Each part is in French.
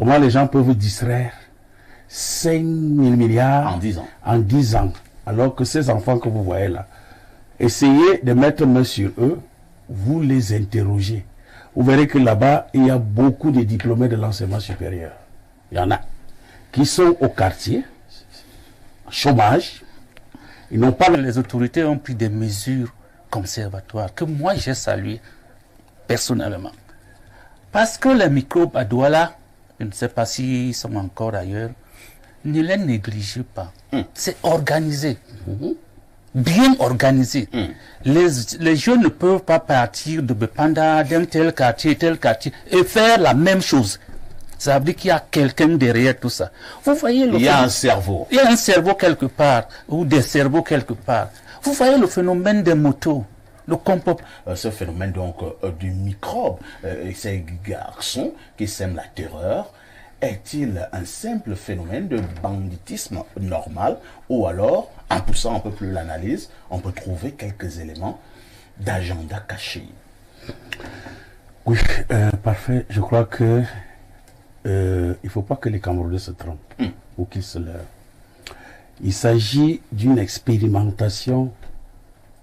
Comment les gens peuvent distraire 5 000 milliards en 10 ans, alors que ces enfants que vous voyez là, essayez de mettre main sur eux, vous les interrogez. Vous verrez que là-bas, il y a beaucoup de diplômés de l'enseignement supérieur. Il y en a qui sont au quartier, chômage. Ils n'ont pas... Les autorités ont pris des mesures conservatoires que moi j'ai saluées personnellement. Parce que les microbes à Douala, je ne sais pas s'ils sont encore ailleurs, ne les négligez pas. C'est organisé. Bien organisé. Les jeunes ne peuvent pas partir de Bepanda, d'un tel quartier, et faire la même chose. Ça veut dire qu'il y a quelqu'un derrière tout ça. Vous voyez il y a un cerveau. Il y a un cerveau quelque part, ou des cerveaux quelque part. Vous voyez le phénomène des motos. Ce phénomène donc du microbe, ces garçons qui sèment la terreur, est-il un simple phénomène de banditisme normal, ou alors, en poussant un peu plus l'analyse, on peut trouver quelques éléments d'agenda caché? Oui, parfait. Je crois que il ne faut pas que les Camerounais se trompent ou qu'ils se leurrent. Il s'agit d'une expérimentation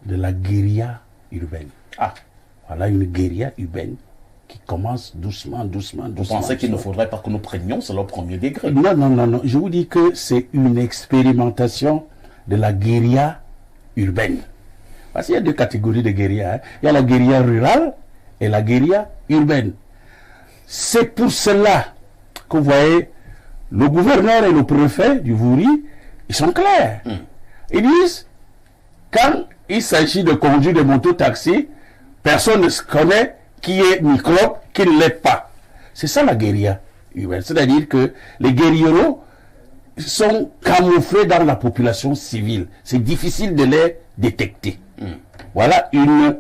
de la guérilla urbaine. Voilà une guérilla urbaine qui commence doucement. Vous pensez qu'il ne faudrait pas que nous prenions, c'est le premier degré? Non. Je vous dis que c'est une expérimentation de la guérilla urbaine. Parce qu'il y a deux catégories de guérilla. Hein. Il y a la guérilla rurale et la guérilla urbaine. C'est pour cela que vous voyez, le gouverneur et le préfet du Vouri, ils sont clairs. Ils disent, quand il s'agit de conduire des motos-taxis, personne ne se connaît qui est microbe, qui ne l'est pas. C'est ça la guérilla urbaine. C'est-à-dire que les guérilleros sont camouflés dans la population civile. C'est difficile de les détecter. Voilà une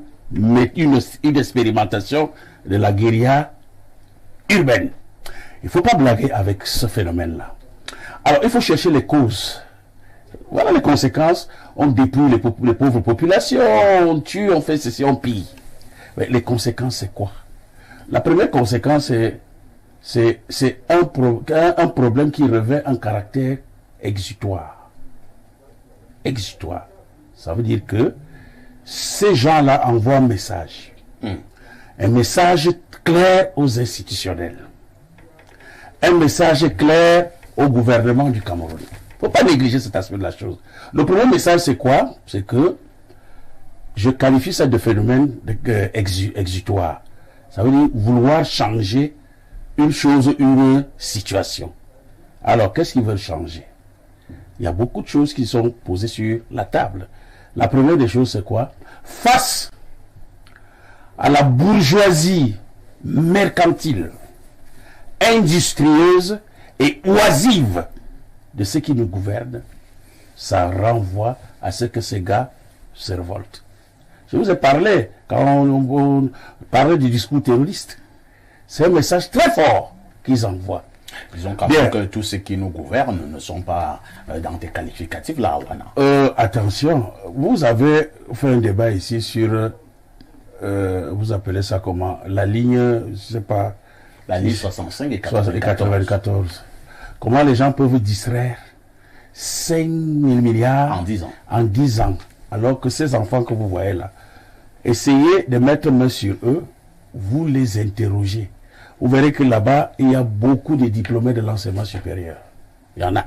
expérimentation de la guérilla urbaine. Il ne faut pas blaguer avec ce phénomène-là. Alors, il faut chercher les causes. Voilà les conséquences. On dépouille les pauvres populations, on tue, on fait ceci, on pille. Mais les conséquences, c'est quoi? La première conséquence, c'est un problème qui revêt un caractère exutoire. Exutoire. Ça veut dire que ces gens-là envoient un message. Un message clair aux institutionnels. Un message clair au gouvernement du Cameroun. Il ne faut pas négliger cet aspect de la chose. Le premier message, c'est quoi? C'est que je qualifie ça de phénomène exutoire. Ça veut dire vouloir changer une chose, une situation. Alors, qu'est-ce qu'ils veulent changer? Il y a beaucoup de choses qui sont posées sur la table. La première des choses, c'est quoi? Face à la bourgeoisie mercantile, industrieuse et oisive de ceux qui nous gouvernent, ça renvoie à ce que ces gars se révoltent. Je vous ai parlé, quand on parlait du discours terroriste, c'est un message très fort qu'ils envoient. Disons quand même que tous ceux qui nous gouvernent ne sont pas dans des qualificatifs là. Attention, vous avez fait un débat ici sur, vous appelez ça comment? La ligne, je sais pas. La ligne 65 et 94. Comment les gens peuvent distraire 5 000 milliards en 10 ans, alors que ces enfants que vous voyez là, essayez de mettre main sur eux, vous les interrogez. Vous verrez que là-bas, il y a beaucoup de diplômés de l'enseignement supérieur. Il y en a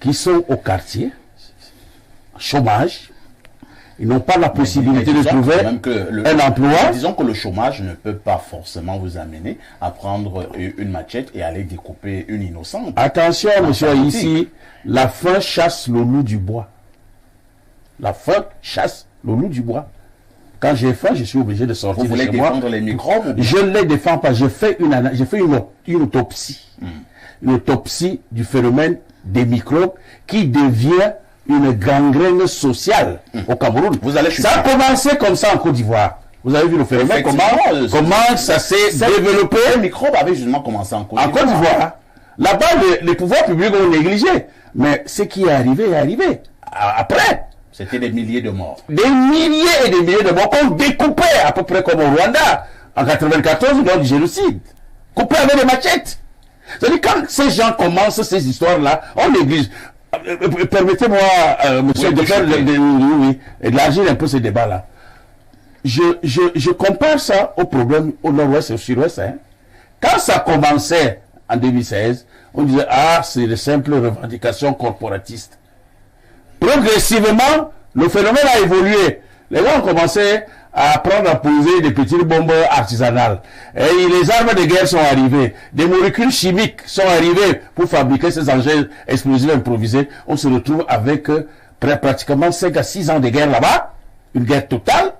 qui sont au quartier, chômage. Ils n'ont pas la possibilité de trouver un emploi. Disons que le chômage ne peut pas forcément vous amener à prendre une machette et aller découper une innocente. Attention, monsieur, ici, la faim chasse le loup du bois. La faim chasse le loup du bois. Quand j'ai faim, je suis obligé de sortir de chez moi. Vous voulez défendre les microbes? Je ne les défends pas. J'ai fait une autopsie. Une autopsie du phénomène des microbes qui devient une gangrène sociale au Cameroun. Ça a commencé comme ça en Côte d'Ivoire. Vous avez vu le phénomène, comment ça s'est développé? Les microbes avaient justement commencé en Côte d'Ivoire. Là-bas, les pouvoirs publics ont négligé. Mais ce qui est arrivé. Après. C'était des milliers de morts. Des milliers et des milliers de morts qu'on découpait à peu près comme au Rwanda en 94 lors du génocide. Coupé avec des machettes. C'est-à-dire, quand ces gens commencent ces histoires-là, on néglige. Permettez-moi, monsieur, de faire élargir un peu ce débat-là. Je compare ça au problème au nord-ouest et au sud-ouest. Hein. Quand ça commençait en 2016, on disait, c'est de simples revendications corporatistes. Progressivement, le phénomène a évolué. Les gens ont commencé à apprendre à poser des petites bombes artisanales. Et les armes de guerre sont arrivées. Des molécules chimiques sont arrivées pour fabriquer ces engins explosifs improvisés. On se retrouve avec pratiquement 5 à 6 ans de guerre là-bas. Une guerre totale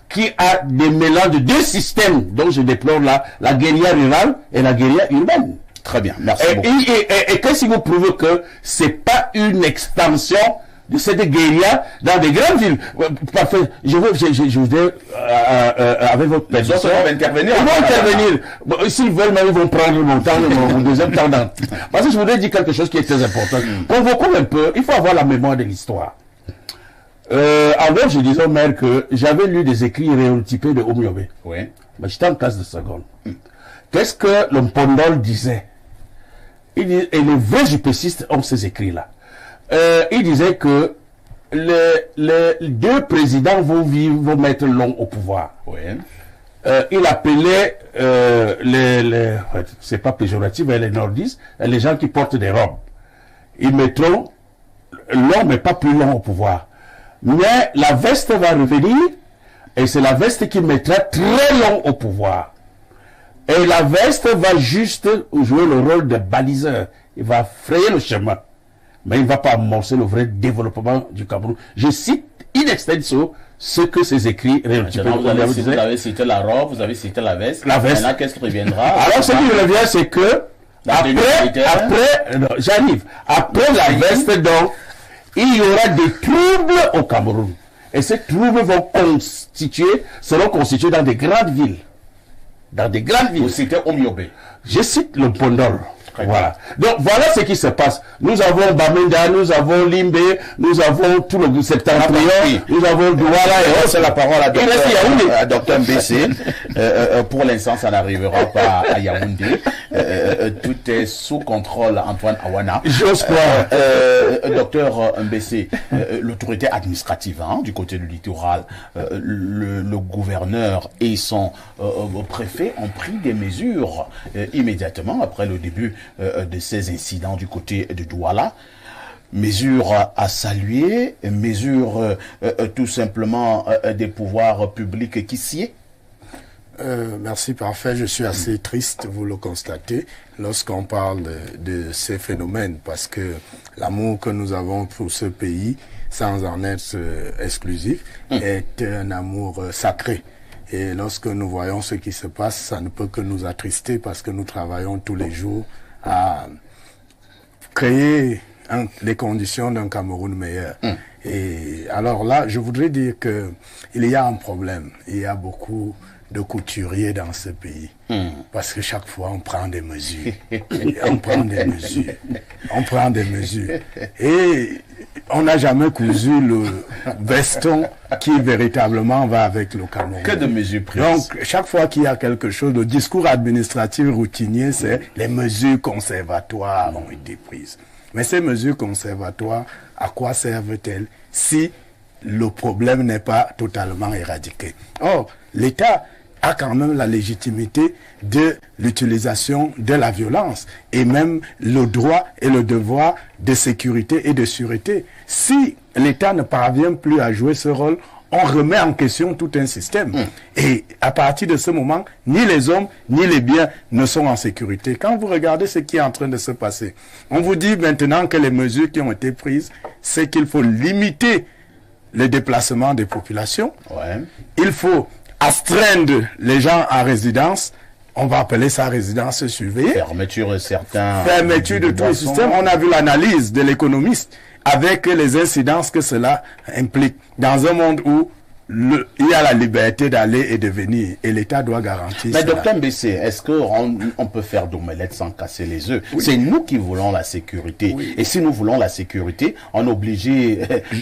qui a des mélanges de deux systèmes dont je déplore là, la guérilla rurale et la guérilla urbaine. Très bien, merci beaucoup. Et qu'est-ce qui vous prouve que c'est pas une extension de cette guérilla dans des grandes villes? Parfait. Je voudrais, avec votre permission, ils vont intervenir. Ils vont intervenir. Bon, s'ils veulent, mais ils vont prendre mon temps, mon deuxième temps. Parce que je voudrais dire quelque chose qui est très important. Convoquons un peu, il faut avoir la mémoire de l'histoire. Avant, je disais au maire que j'avais lu des écrits réotypés de Omyobe. Oui. Mais j'étais en classe de seconde. Qu'est-ce que le Mpondol disait? Et les vrais jupécistes ont ces écrits-là. Il disait que les deux présidents vont mettre long au pouvoir. Oui. Il appelait c'est pas péjoratif, mais les nordistes, les gens qui portent des robes. Ils mettront long, mais pas plus long au pouvoir. Mais la veste va revenir, et c'est la veste qui mettra très long au pouvoir. Et la veste va juste jouer le rôle de baliseur. Il va frayer le chemin. Mais il ne va pas amorcer le vrai développement du Cameroun. Je cite in extenso ce que ces écrits réotypés. Vous avez cité la robe, vous avez cité la veste. La veste. Maintenant, qu'est-ce qui reviendra? Alors, ce qui revient, c'est que j'arrive. Après la veste, donc, il y aura des troubles au Cameroun. Et ces troubles seront constitués dans des grandes villes. Dans des grandes villes. Vous citez Omyobe. Je cite le Mpondol. Voilà. Donc voilà ce qui se passe. Nous avons Bamenda, nous avons Limbe, nous avons tout le septentrion, nous avons Douala et c'est la parole à Dr Mbessé. Pour l'instant, ça n'arrivera pas à Yaoundé. Tout est sous contrôle, Antoine Awana. J'ose croire. Docteur Mbessé, l'autorité administrative du côté du littoral, le gouverneur et son préfet ont pris des mesures immédiatement après le début de ces incidents du côté de Douala. Mesures à saluer, mesures tout simplement des pouvoirs publics qui s'y est. Merci, parfait. Je suis assez triste, vous le constatez, lorsqu'on parle de ces phénomènes, parce que l'amour que nous avons pour ce pays, sans en être exclusif, est un amour sacré. Et lorsque nous voyons ce qui se passe, ça ne peut que nous attrister, parce que nous travaillons tous les jours à créer les conditions d'un Cameroun meilleur. Et alors là, je voudrais dire que il y a un problème. Il y a beaucoup de couturiers dans ce pays. Parce que chaque fois, on prend des mesures. On prend des mesures. On prend des mesures. Et on n'a jamais cousu le veston qui véritablement va avec le Cameroun. Que de mesures prises. Donc, chaque fois qu'il y a quelque chose, le discours administratif routinier, c'est les mesures conservatoires ont été prises. Mais ces mesures conservatoires, à quoi servent-elles si le problème n'est pas totalement éradiqué? Or, l'État a quand même la légitimité de l'utilisation de la violence et même le droit et le devoir de sécurité et de sûreté. Si l'État ne parvient plus à jouer ce rôle, on remet en question tout un système. Et à partir de ce moment, ni les hommes, ni les biens ne sont en sécurité. Quand vous regardez ce qui est en train de se passer, on vous dit maintenant que les mesures qui ont été prises, c'est qu'il faut limiter le déplacement des populations. Il faut astreindre les gens en résidence. On va appeler ça résidence surveillée. Fermeture de certains... Fermeture de tout le système. On a vu l'analyse de l'économiste avec les incidences que cela implique. Dans un monde où il y a la liberté d'aller et de venir, et l'État doit garantir Mais cela. docteur Mbessé, est-ce qu'on peut faire d'omelette sans casser les œufs? C'est nous qui voulons la sécurité. Et si nous voulons la sécurité, on est obligé,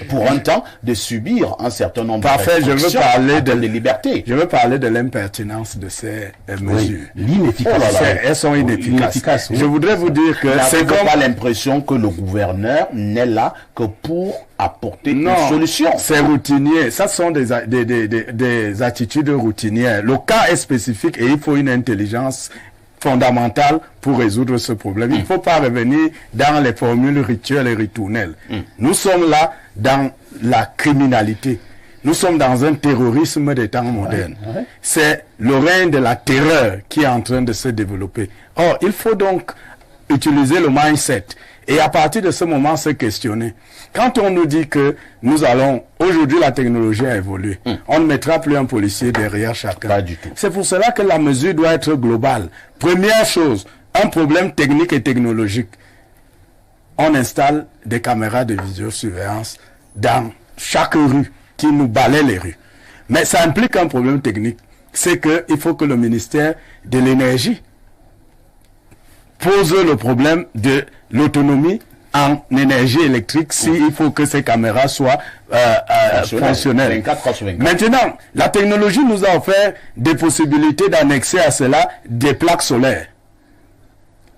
pour un temps, de subir un certain nombre Parfait, de restrictions de liberté. Je veux parler de l'impertinence de ces mesures. L'inefficacité. Elles sont inefficaces. Oui. Je voudrais vous dire que C'est c'est comme... pas l'impression que le gouverneur n'est là que pour apporter une Non, solution. c'est routinier. Ça sont des attitudes routinières. Le cas est spécifique et il faut une intelligence fondamentale pour résoudre ce problème. Il ne faut pas revenir dans les formules rituelles et ritournelles. Nous sommes là dans la criminalité. Nous sommes dans un terrorisme des temps modernes. C'est le règne de la terreur qui est en train de se développer. Or, il faut donc utiliser le mindset et à partir de ce moment se questionner. Quand on nous dit que nous allons, aujourd'hui la technologie a évolué, on ne mettra plus un policier derrière chacun. Pas du tout. C'est pour cela que la mesure doit être globale. Première chose, un problème technique et technologique. On installe des caméras de vidéosurveillance dans chaque rue qui nous balaie les rues. Mais ça implique un problème technique. C'est qu'il faut que le ministère de l'Énergie pose le problème de l'autonomie en énergie électrique s'il faut que ces caméras soient fonctionnelles. 24/24. Maintenant, la technologie nous a offert des possibilités d'annexer à cela des plaques solaires.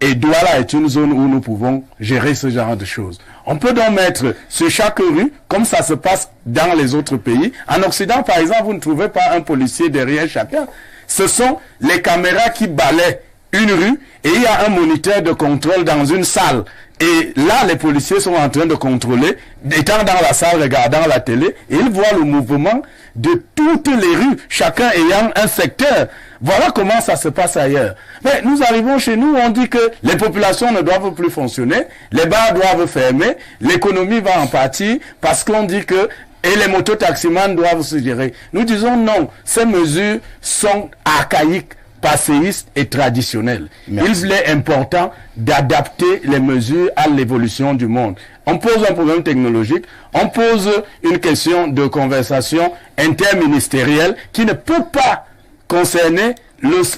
Et Douala est une zone où nous pouvons gérer ce genre de choses. On peut donc mettre sur chaque rue, comme ça se passe dans les autres pays. En Occident, par exemple, vous ne trouvez pas un policier derrière chacun. Ce sont les caméras qui balaient une rue et il y a un moniteur de contrôle dans une salle. Et là, les policiers sont en train de contrôler, étant dans la salle, regardant la télé, et ils voient le mouvement de toutes les rues, chacun ayant un secteur. Voilà comment ça se passe ailleurs. Mais nous arrivons chez nous, on dit que les populations ne doivent plus fonctionner, les bars doivent fermer, l'économie va en partir, parce qu'on dit que et les mototaximans doivent se gérer. Nous disons non, ces mesures sont archaïques, passéiste et traditionnel. Merci. Il est important d'adapter les mesures à l'évolution du monde. On pose un problème technologique, on pose une question de conversation interministérielle qui ne peut pas concerner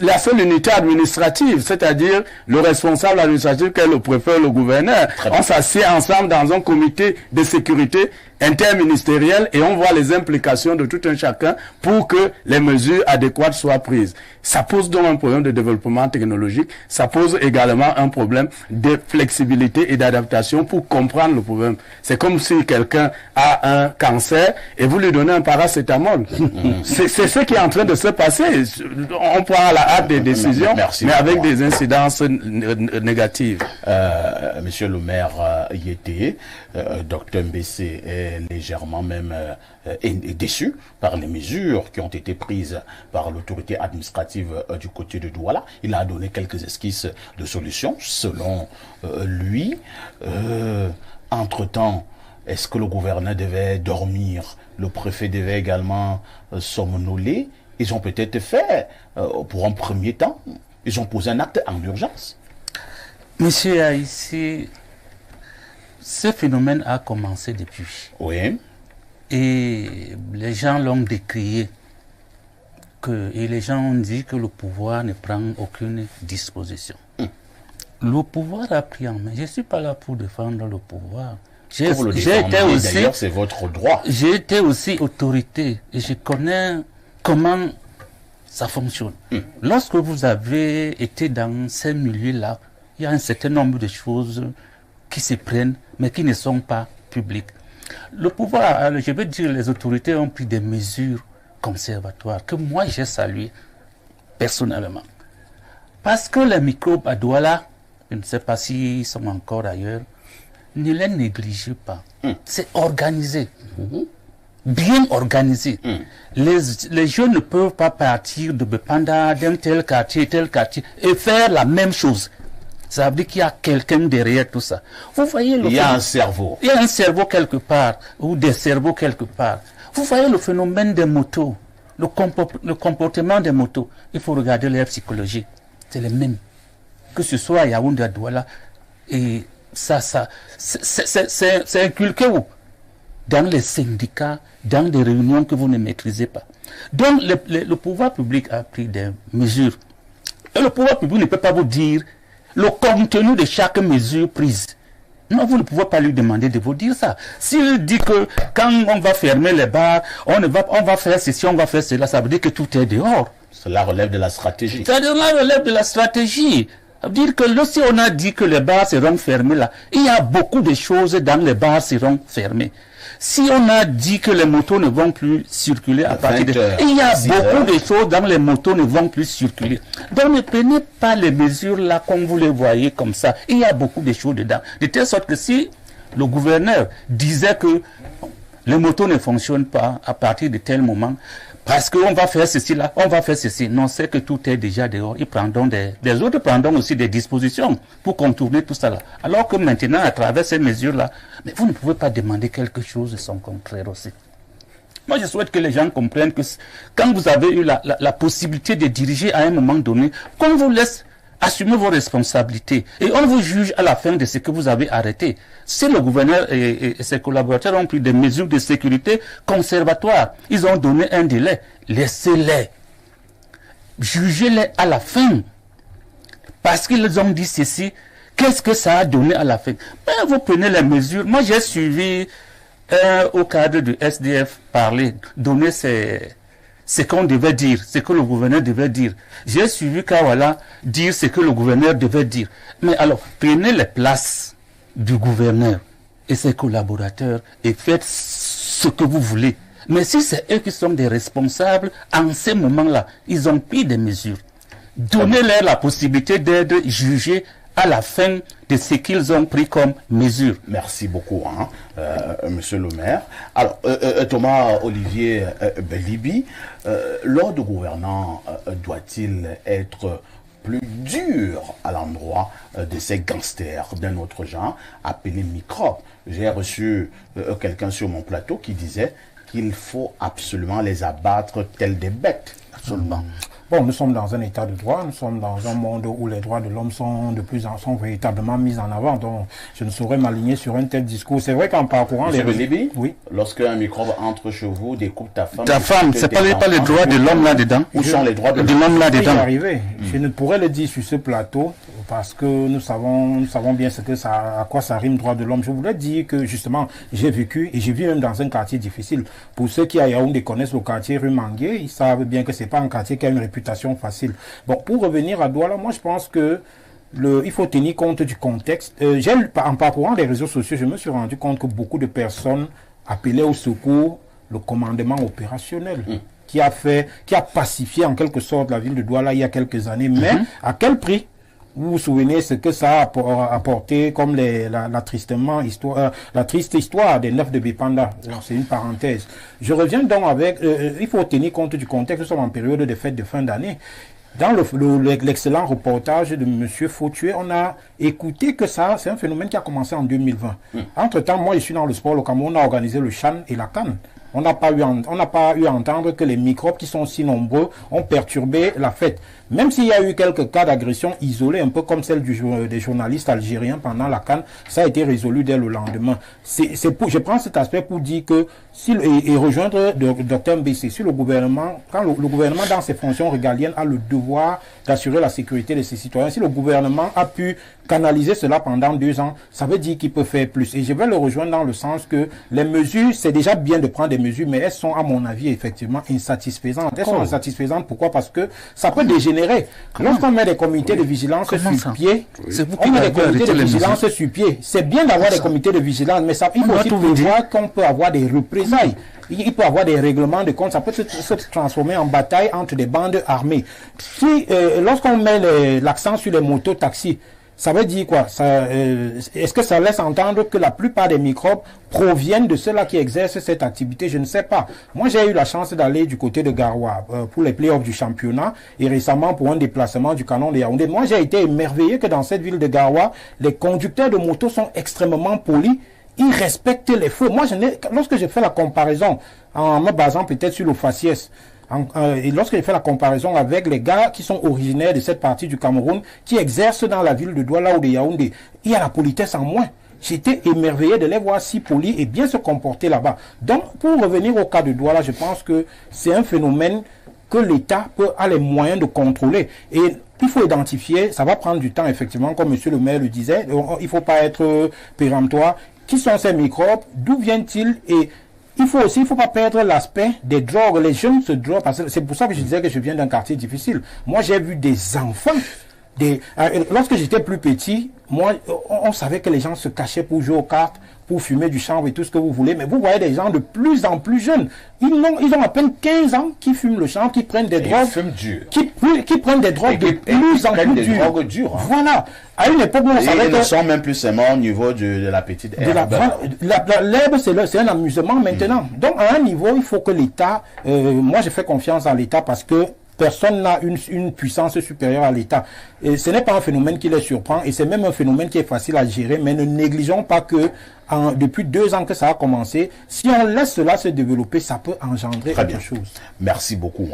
la seule unité administrative, c'est-à-dire le responsable administratif qui est le préfet, le gouverneur. On s'assied ensemble dans un comité de sécurité interministériel et on voit les implications de tout un chacun pour que les mesures adéquates soient prises. Ça pose donc un problème de développement technologique, ça pose également un problème de flexibilité et d'adaptation pour comprendre le problème. C'est comme si quelqu'un a un cancer et vous lui donnez un paracétamol. C'est ce qui est en train de se passer. On prend à la hâte des décisions, mais avec des incidences négatives. Monsieur le maire Yété, docteur Mbessé est légèrement même déçu par les mesures qui ont été prises par l'autorité administrative du côté de Douala. Il a donné quelques esquisses de solutions selon lui. Entre-temps, est-ce que le gouverneur devait dormir? Le préfet devait également somnoler? Ils ont peut-être fait, pour un premier temps, ils ont posé un acte en urgence. Monsieur Haïssi, ce phénomène a commencé depuis. Oui. Et les gens l'ont décrié. Et les gens ont dit que le pouvoir ne prend aucune disposition. Le pouvoir a pris en main. Je ne suis pas là pour défendre le pouvoir. J'ai été aussi, d'ailleurs, c'est votre droit. J'ai été aussi autorité et je connais comment ça fonctionne. Lorsque vous avez été dans ces milieux-là, il y a un certain nombre de choses qui se prennent, mais qui ne sont pas publiques. Le pouvoir, je veux dire, les autorités ont pris des mesures conservatoires que moi j'ai saluées personnellement. Parce que les microbes à Douala, je ne sais pas s'ils sont encore ailleurs, ne les négligez pas. C'est organisé. Bien organisé. Les jeunes ne peuvent pas partir de Bepanda, d'un tel quartier, et faire la même chose. Ça veut dire qu'il y a quelqu'un derrière tout ça. Vous voyez il y a un cerveau. Il y a un cerveau quelque part, ou des cerveaux quelque part. Vous voyez le phénomène des motos, le comportement des motos. Il faut regarder leur psychologie. C'est le même. Que ce soit à Yaoundé, à Douala, et ça, c'est inculqué où? dans les syndicats, dans des réunions que vous ne maîtrisez pas. Donc le pouvoir public a pris des mesures. Et le pouvoir public ne peut pas vous dire le contenu de chaque mesure prise. Non, vous ne pouvez pas lui demander de vous dire ça. S'il dit que quand on va fermer les bars, on va faire ceci, on va faire cela, ça veut dire que tout est dehors. Cela relève de la stratégie. Cela relève de la stratégie. Ça veut dire que si on a dit que les bars seront fermés là, il y a beaucoup de choses dans les bars seront fermées. Si on a dit que les motos ne vont plus circuler à partir de... Il y a beaucoup de choses dans les motos ne vont plus circuler. Donc ne prenez pas les mesures là comme vous les voyez comme ça. Il y a beaucoup de choses dedans. De telle sorte que si le gouverneur disait que les motos ne fonctionnent pas à partir de tel moment, parce qu'on va faire ceci là, on va faire ceci. Non, c'est que tout est déjà dehors. Ils prendront les autres prendront aussi des dispositions pour contourner tout ça là. Alors que maintenant, à travers ces mesures-là, mais vous ne pouvez pas demander quelque chose de son contraire aussi. Moi, je souhaite que les gens comprennent que quand vous avez eu la possibilité de diriger à un moment donné, qu'on vous laisse assumer vos responsabilités. Et on vous juge à la fin de ce que vous avez arrêté. Si le gouverneur et ses collaborateurs ont pris des mesures de sécurité conservatoires, ils ont donné un délai, laissez-les. Jugez-les à la fin. Parce qu'ils ont dit ceci, qu'est-ce que ça a donné à la fin? Ben, vous prenez les mesures. Moi, j'ai suivi au cadre du SDF parler, donner ce qu'on devait dire, ce que le gouverneur devait dire. J'ai suivi Kawala dire ce que le gouverneur devait dire. Mais alors, prenez les places du gouverneur et ses collaborateurs et faites ce que vous voulez. Mais si c'est eux qui sont des responsables, en ces moments-là, ils ont pris des mesures. Donnez-leur la possibilité d'être jugés à la fin de ce qu'ils ont pris comme mesure. Merci beaucoup, monsieur le maire. Alors, Thomas Olivier Belibi, l'ordre gouvernant doit-il être plus dur à l'endroit de ces gangsters d'un autre genre appelés microbes? J'ai reçu quelqu'un sur mon plateau qui disait qu'il faut absolument les abattre tels des bêtes. Absolument. Bon, nous sommes dans un état de droit, nous sommes dans un monde où les droits de l'homme sont sont véritablement mis en avant. Donc, je ne saurais m'aligner sur un tel discours. C'est vrai qu'en parcourant les... Belibi, oui. Lorsqu'un microbe entre chez vous, découpe ta femme... Ta femme, c'est pas les droits de l'homme là-dedans? Où sont les droits de l'homme là-dedans? Je ne pourrais le dire sur ce plateau parce que nous savons bien à quoi ça rime droit de l'homme. Je voulais dire que justement, j'ai vécu et j'ai vécu même dans un quartier difficile. Pour ceux qui à Yaoundé connaissent le quartier rue Mangué, ils savent bien que c'est pas un quartier qui a une réputation facile. Bon, pour revenir à Douala, moi je pense que il faut tenir compte du contexte. En parcourant les réseaux sociaux, je me suis rendu compte que beaucoup de personnes appelaient au secours le commandement opérationnel qui a pacifié en quelque sorte la ville de Douala il y a quelques années. Mais à quel prix? Vous vous souvenez ce que ça a apporté comme la triste histoire des 9 de Bipanda. C'est une parenthèse. Je reviens donc avec... il faut tenir compte du contexte. Nous sommes en période de fête de fin d'année. Dans l'excellent reportage de M. Fautué, on a écouté que ça, c'est un phénomène qui a commencé en 2020. Entre-temps, moi, je suis dans le sport au Cameroun, on a organisé le CHAN et la CAN. On n'a pas eu à entendre que les microbes qui sont si nombreux ont perturbé la fête. Même s'il y a eu quelques cas d'agression isolés, un peu comme celle des journalistes algériens pendant la CAN, ça a été résolu dès le lendemain. Je prends cet aspect pour dire que, et rejoindre le Dr Mbessé, si le gouvernement, quand le gouvernement dans ses fonctions régaliennes a le devoir d'assurer la sécurité de ses citoyens, si le gouvernement a pu canaliser cela pendant 2 ans, ça veut dire qu'il peut faire plus. Et je vais le rejoindre dans le sens que les mesures, c'est déjà bien de prendre des mesures, mais elles sont, à mon avis, effectivement insatisfaisantes. Elles sont insatisfaisantes, pourquoi? Parce que ça peut dégénérer. Lorsqu'on met des comités de vigilance sur pied, on met des comités de vigilance sur pied. C'est bien d'avoir des comités de vigilance, mais il faut aussi prévoir qu'on peut avoir des représailles. Il peut y avoir des règlements de compte, ça peut se transformer en bataille entre des bandes armées. Lorsqu'on met l'accent sur les motos-taxis, ça veut dire quoi? Est-ce que ça laisse entendre que la plupart des microbes proviennent de ceux-là qui exercent cette activité? Je ne sais pas. Moi, j'ai eu la chance d'aller du côté de Garoua pour les playoffs du championnat et récemment pour un déplacement du canon de Yaoundé. Moi, j'ai été émerveillé que dans cette ville de Garoua, les conducteurs de motos sont extrêmement polis. Ils respectent les feux. Moi, lorsque j'ai fait la comparaison, en me basant peut-être sur le faciès, et lorsque j'ai fait la comparaison avec les gars qui sont originaires de cette partie du Cameroun, qui exercent dans la ville de Douala ou de Yaoundé, il y a la politesse en moins. j'étais émerveillé de les voir si polis et bien se comporter là-bas. Donc, pour revenir au cas de Douala, je pense que c'est un phénomène que l'État a les moyens de contrôler. Et il faut identifier, ça va prendre du temps, effectivement, comme monsieur le maire le disait, il ne faut pas être péremptoire. Qui sont ces microbes? D'où viennent-ils? Et il faut pas perdre l'aspect des drogues. Les jeunes se droguent, parce que c'est pour ça que je disais que je viens d'un quartier difficile. Moi, j'ai vu des enfants. Lorsque j'étais plus petit, moi, on savait que les gens se cachaient pour jouer aux cartes, pour fumer du chanvre et tout ce que vous voulez, mais vous voyez des gens de plus en plus jeunes. Ils ont à peine 15 ans qui fument le chanvre, qui prennent des drogues. Qui prennent des drogues de plus en plus dures. Voilà. À une époque où on savait que... Ils ne sont même plus seulement au niveau de la petite herbe. L'herbe, c'est un amusement maintenant. Donc, à un niveau, il faut que l'État... moi, je fais confiance à l'État parce que personne n'a une puissance supérieure à l'État. Et ce n'est pas un phénomène qui les surprend, et c'est même un phénomène qui est facile à gérer, mais ne négligeons pas que depuis 2 ans que ça a commencé, si on laisse cela se développer, ça peut engendrer quelque chose. Merci beaucoup.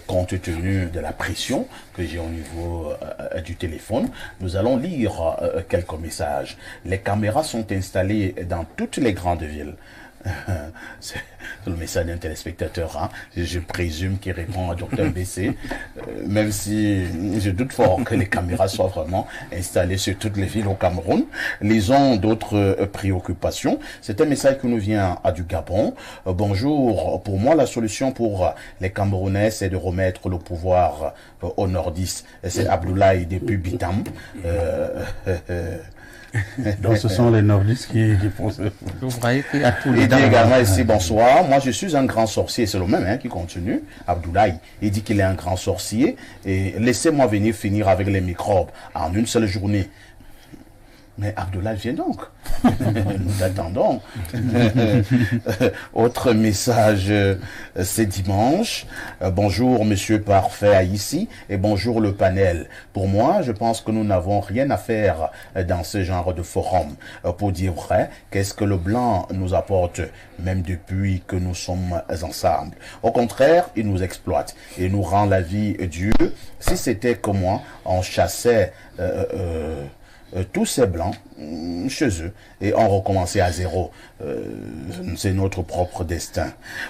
Compte tenu de la pression que j'ai au niveau du téléphone, nous allons lire quelques messages. Les caméras sont installées dans toutes les grandes villes. C'est le message d'un téléspectateur, je présume qu'il répond à Dr BC, même si je doute fort que les caméras soient vraiment installées sur toutes les villes au Cameroun. Lisons d'autres préoccupations. C'est un message qui nous vient du Gabon. Bonjour, pour moi la solution pour les Camerounais c'est de remettre le pouvoir aux nordistes. C'est Abdoulaye depuis Bitam. Donc ce sont les nordistes qui font ça. Vous voyez qu'il y a tout Il dit également ici, bonsoir, moi je suis un grand sorcier, c'est le même qui continue, Abdoulaye. Il dit qu'il est un grand sorcier et laissez-moi venir finir avec les microbes en une seule journée. Mais Abdoulaye, viens donc. Nous t'attendons. Autre message, c'est dimanche. Bonjour, monsieur Parfait ici et bonjour le panel. Pour moi, je pense que nous n'avons rien à faire dans ce genre de forum. Pour dire vrai, qu'est-ce que le blanc nous apporte, même depuis que nous sommes ensemble? Au contraire, il nous exploite et nous rend la vie dure. Si c'était comme moi, on chassait... tous ces blancs chez eux et on recommençait à zéro. C'est notre propre destin.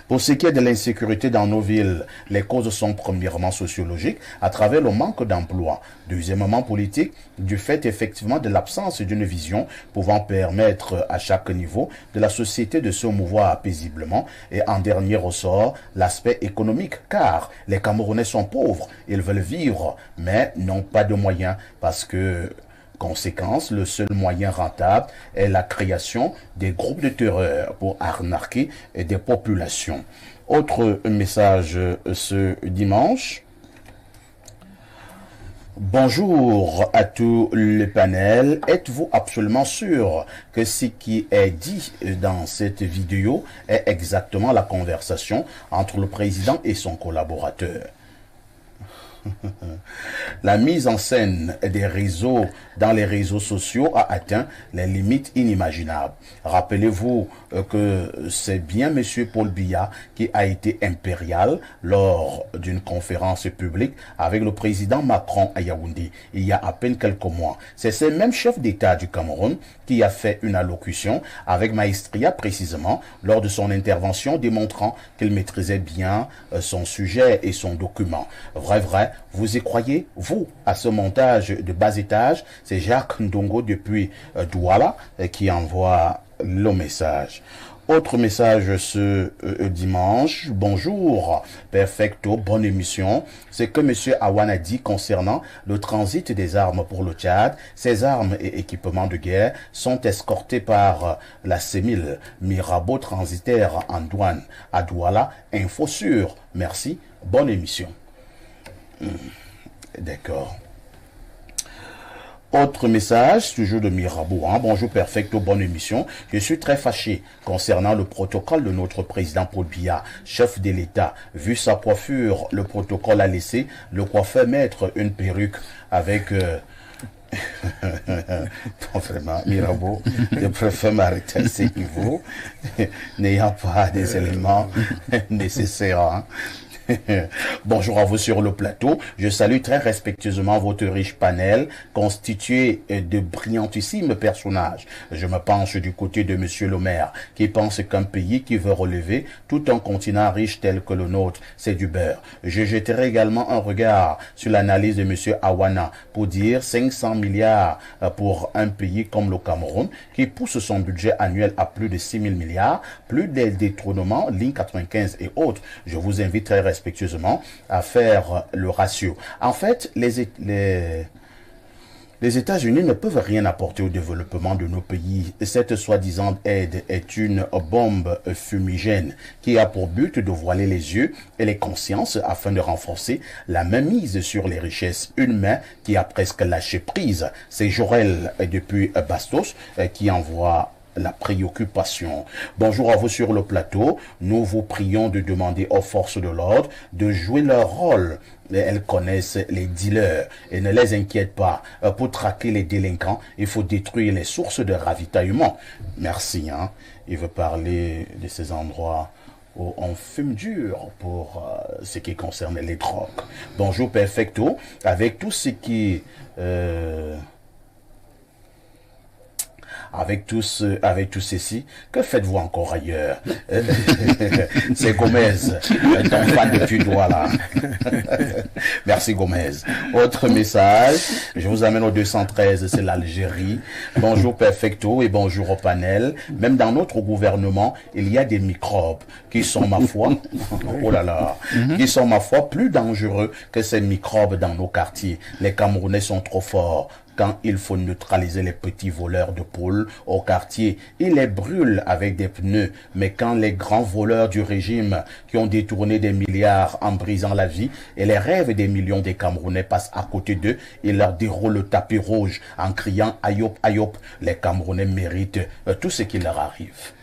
Pour ce qui est de l'insécurité dans nos villes, les causes sont premièrement sociologiques à travers le manque d'emploi, deuxièmement politique, du fait effectivement de l'absence d'une vision pouvant permettre à chaque niveau de la société de se mouvoir paisiblement, et en dernier ressort l'aspect économique, car les Camerounais sont pauvres, ils veulent vivre mais n'ont pas de moyens parce que conséquence, le seul moyen rentable est la création des groupes de terreur pour arnaquer des populations. Autre message ce dimanche. Bonjour à tout le panel. Êtes-vous absolument sûr que ce qui est dit dans cette vidéo est exactement la conversation entre le président et son collaborateur? La mise en scène des réseaux dans les réseaux sociaux a atteint les limites inimaginables. Rappelez-vous que c'est bien M. Paul Biya qui a été impérial lors d'une conférence publique avec le président Macron à Yaoundé il y a à peine quelques mois. C'est ce même chef d'État du Cameroun qui a fait une allocution avec maestria précisément lors de son intervention démontrant qu'il maîtrisait bien son sujet et son document. Vrai, vous y croyez, vous, à ce montage de bas étage? C'est Jacques Ndongo depuis Douala qui envoie le message. Autre message ce dimanche. Bonjour, perfecto, bonne émission. C'est que M. Awan a dit concernant le transit des armes pour le Tchad. Ces armes et équipements de guerre sont escortés par la CEMIL, Mirabeau transitaire en douane à Douala. Info sûre. Merci, bonne émission. D'accord. Autre message, toujours de Mirabeau. Bonjour perfecto, bonne émission. Je suis très fâché concernant le protocole de notre président Paul Biya, chef de l'État. Vu sa coiffure, le protocole a laissé le coiffeur mettre une perruque avec... Vraiment, Mirabeau, je préfère m'arrêter à ce niveau, n'ayant pas des éléments nécessaires. Bonjour à vous sur le plateau. Je salue très respectueusement votre riche panel constitué de brillantissimes personnages. Je me penche du côté de Monsieur le maire qui pense qu'un pays qui veut relever tout un continent riche tel que le nôtre, c'est du beurre. Je jetterai également un regard sur l'analyse de Monsieur Awana pour dire 500 milliards pour un pays comme le Cameroun qui pousse son budget annuel à plus de 6 000 milliards, plus des détournements, ligne 95 et autres. Je vous invite très respectueusement à faire le ratio. En fait, les États-Unis ne peuvent rien apporter au développement de nos pays. Cette soi-disant aide est une bombe fumigène qui a pour but de voiler les yeux et les consciences afin de renforcer la mainmise sur les richesses. Une main qui a presque lâché prise. C'est Jorel depuis Bastos qui envoie la préoccupation. Bonjour à vous sur le plateau. Nous vous prions de demander aux forces de l'ordre de jouer leur rôle. Elles connaissent les dealers et ne les inquiètent pas. Pour traquer les délinquants, il faut détruire les sources de ravitaillement. Merci. Il veut parler de ces endroits où on fume dur pour ce qui concerne les drogues. Bonjour Perfecto. Avec tout ce qui... Avec tout ceci, que faites-vous encore ailleurs? C'est Gomez, ton fan de Tudois là. Merci Gomez. Autre message, je vous amène au 213, c'est l'Algérie. Bonjour Perfecto et bonjour au panel. Même dans notre gouvernement, il y a des microbes qui sont, ma foi, oh là là, qui sont, ma foi, plus dangereux que ces microbes dans nos quartiers. Les Camerounais sont trop forts. Quand il faut neutraliser les petits voleurs de poules au quartier, ils les brûlent avec des pneus. Mais quand les grands voleurs du régime qui ont détourné des milliards en brisant la vie et les rêves des millions des Camerounais passent à côté d'eux, ils leur déroulent le tapis rouge en criant « Ayop, Ayop ». Les Camerounais méritent tout ce qui leur arrive.